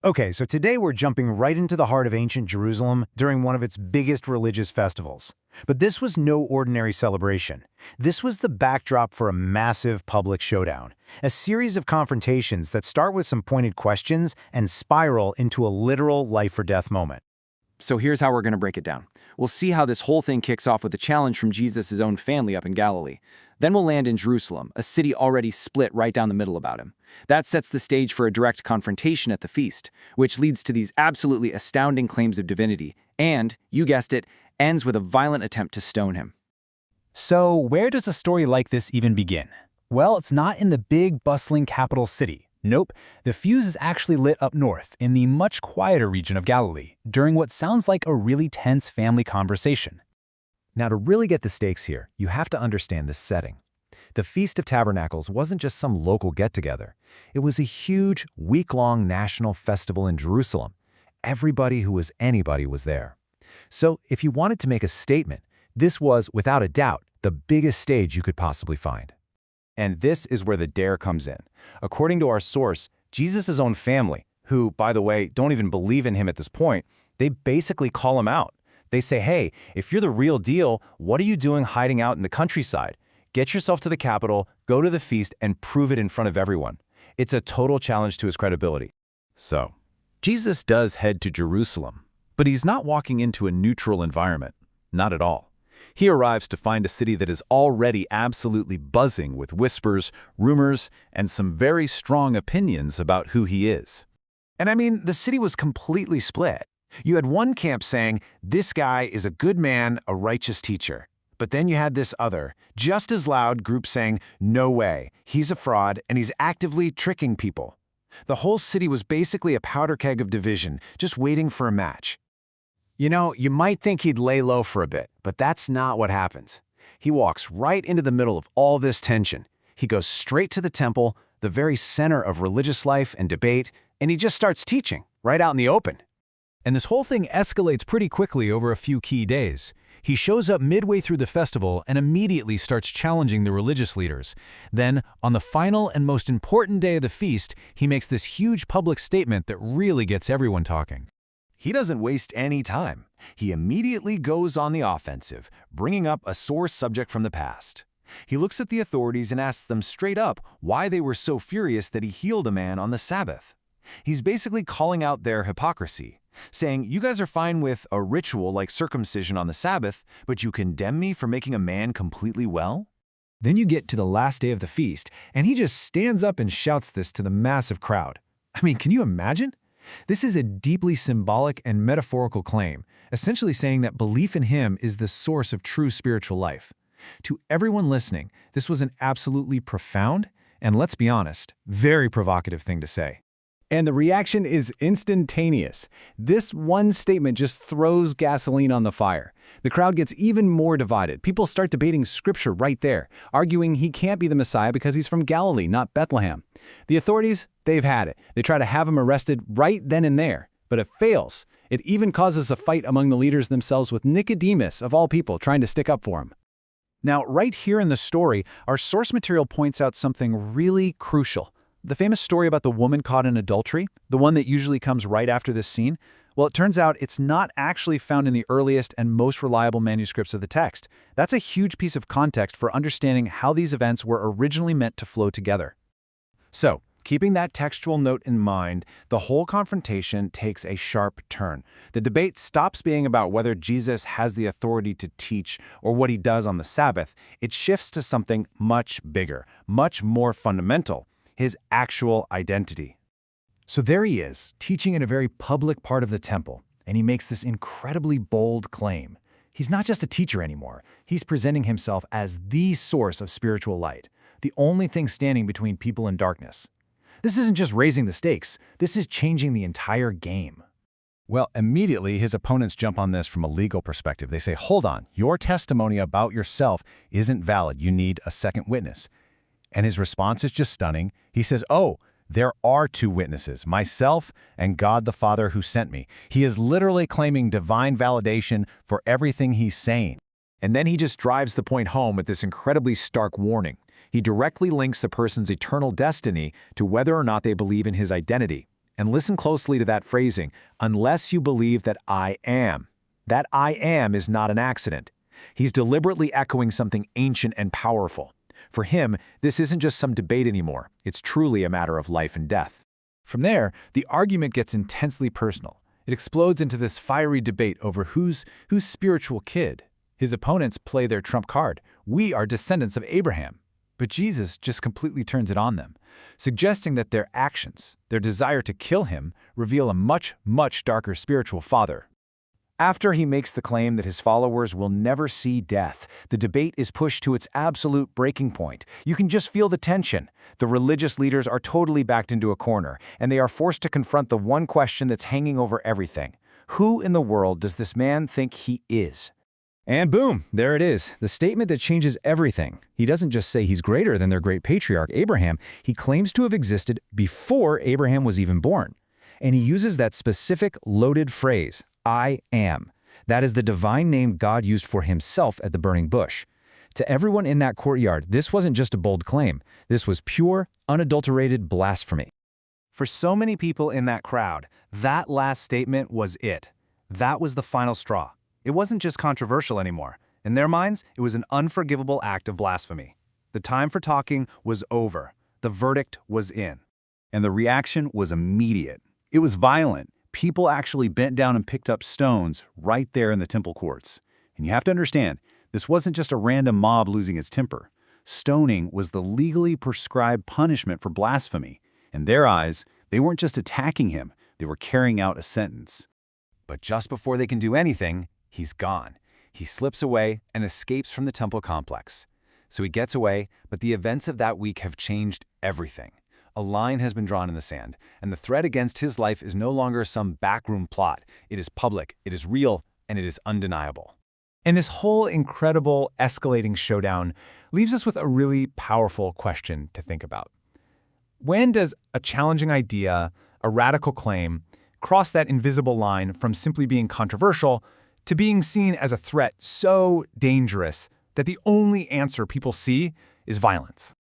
Okay, so today we're jumping right into the heart of ancient Jerusalem during one of its biggest religious festivals. But this was no ordinary celebration. This was the backdrop for a massive public showdown, a series of confrontations that start with some pointed questions and spiral into a literal life-or-death moment. So here's how we're going to break it down. We'll see how this whole thing kicks off with a challenge from Jesus' own family up in Galilee. Then we'll land in Jerusalem, a city already split right down the middle about him. That sets the stage for a direct confrontation at the feast, which leads to these absolutely astounding claims of divinity, and, you guessed it, ends with a violent attempt to stone him. So where does a story like this even begin? Well, it's not in the big, bustling capital city. Nope, the fuse is actually lit up north, in the much quieter region of Galilee, during what sounds like a really tense family conversation. Now, to really get the stakes here, you have to understand this setting. The Feast of Tabernacles wasn't just some local get-together. It was a huge, week-long national festival in Jerusalem. Everybody who was anybody was there. So, if you wanted to make a statement, this was, without a doubt, the biggest stage you could possibly find. And this is where the dare comes in. According to our source, Jesus' own family, who, by the way, don't even believe in him at this point, they basically call him out. They say, hey, if you're the real deal, what are you doing hiding out in the countryside? Get yourself to the capital, go to the feast, and prove it in front of everyone. It's a total challenge to his credibility. So, Jesus does head to Jerusalem, but he's not walking into a neutral environment. Not at all. He arrives to find a city that is already absolutely buzzing with whispers, rumors, and some very strong opinions about who he is. And I mean, the city was completely split. You had one camp saying, this guy is a good man, a righteous teacher. But then you had this other, just as loud group saying, no way, he's a fraud and he's actively tricking people. The whole city was basically a powder keg of division, just waiting for a match. You know, you might think he'd lay low for a bit, but that's not what happens. He walks right into the middle of all this tension. He goes straight to the temple, the very center of religious life and debate, and he just starts teaching, right out in the open. And this whole thing escalates pretty quickly over a few key days. He shows up midway through the festival and immediately starts challenging the religious leaders. Then, on the final and most important day of the feast, he makes this huge public statement that really gets everyone talking. He doesn't waste any time. He immediately goes on the offensive, bringing up a sore subject from the past. He looks at the authorities and asks them straight up why they were so furious that he healed a man on the Sabbath. He's basically calling out their hypocrisy, saying, you guys are fine with a ritual like circumcision on the Sabbath, but you condemn me for making a man completely well? Then you get to the last day of the feast, and he just stands up and shouts this to the massive crowd. I mean, can you imagine? This is a deeply symbolic and metaphorical claim, essentially saying that belief in him is the source of true spiritual life. To everyone listening, this was an absolutely profound, and let's be honest, very provocative thing to say. And the reaction is instantaneous. This one statement just throws gasoline on the fire. The crowd gets even more divided. People start debating scripture right there, arguing he can't be the Messiah because he's from Galilee, not Bethlehem. The authorities, they've had it. They try to have him arrested right then and there, but it fails. It even causes a fight among the leaders themselves with Nicodemus, of all people, trying to stick up for him. Now, right here in the story, our source material points out something really crucial. The famous story about the woman caught in adultery, the one that usually comes right after this scene, well, it turns out it's not actually found in the earliest and most reliable manuscripts of the text. That's a huge piece of context for understanding how these events were originally meant to flow together. So, keeping that textual note in mind, the whole confrontation takes a sharp turn. The debate stops being about whether Jesus has the authority to teach or what he does on the Sabbath. It shifts to something much bigger, much more fundamental. His actual identity. So there he is, teaching in a very public part of the temple, and he makes this incredibly bold claim. He's not just a teacher anymore. He's presenting himself as the source of spiritual light, the only thing standing between people and darkness. This isn't just raising the stakes. This is changing the entire game. Well, immediately his opponents jump on this from a legal perspective. They say, hold on, your testimony about yourself isn't valid. You need a second witness. And his response is just stunning. He says, oh, there are two witnesses, myself and God the Father who sent me. He is literally claiming divine validation for everything he's saying. And then he just drives the point home with this incredibly stark warning. He directly links a person's eternal destiny to whether or not they believe in his identity. And listen closely to that phrasing, unless you believe that I am. That I am is not an accident. He's deliberately echoing something ancient and powerful. For him, this isn't just some debate anymore. It's truly a matter of life and death. From there, the argument gets intensely personal. It explodes into this fiery debate over who's spiritual kid. His opponents play their trump card. We are descendants of Abraham. But Jesus just completely turns it on them, suggesting that their actions, their desire to kill him, reveal a much, much darker spiritual father. After he makes the claim that his followers will never see death, the debate is pushed to its absolute breaking point. You can just feel the tension. The religious leaders are totally backed into a corner, and they are forced to confront the one question that's hanging over everything. Who in the world does this man think he is? And boom, there it is, the statement that changes everything. He doesn't just say he's greater than their great patriarch Abraham, he claims to have existed before Abraham was even born. And he uses that specific loaded phrase, I am. That is the divine name God used for himself at the burning bush. To everyone in that courtyard, this wasn't just a bold claim. This was pure, unadulterated blasphemy. For so many people in that crowd, that last statement was it. That was the final straw. It wasn't just controversial anymore. In their minds, it was an unforgivable act of blasphemy. The time for talking was over. The verdict was in. And the reaction was immediate. It was violent. People actually bent down and picked up stones right there in the temple courts. And you have to understand, this wasn't just a random mob losing its temper. Stoning was the legally prescribed punishment for blasphemy. In their eyes, they weren't just attacking him, they were carrying out a sentence. But just before they can do anything, he's gone. He slips away and escapes from the temple complex. So he gets away, but the events of that week have changed everything. A line has been drawn in the sand, and the threat against his life is no longer some backroom plot. It is public, it is real, and it is undeniable. And this whole incredible escalating showdown leaves us with a really powerful question to think about. When does a challenging idea, a radical claim, cross that invisible line from simply being controversial to being seen as a threat so dangerous that the only answer people see is violence?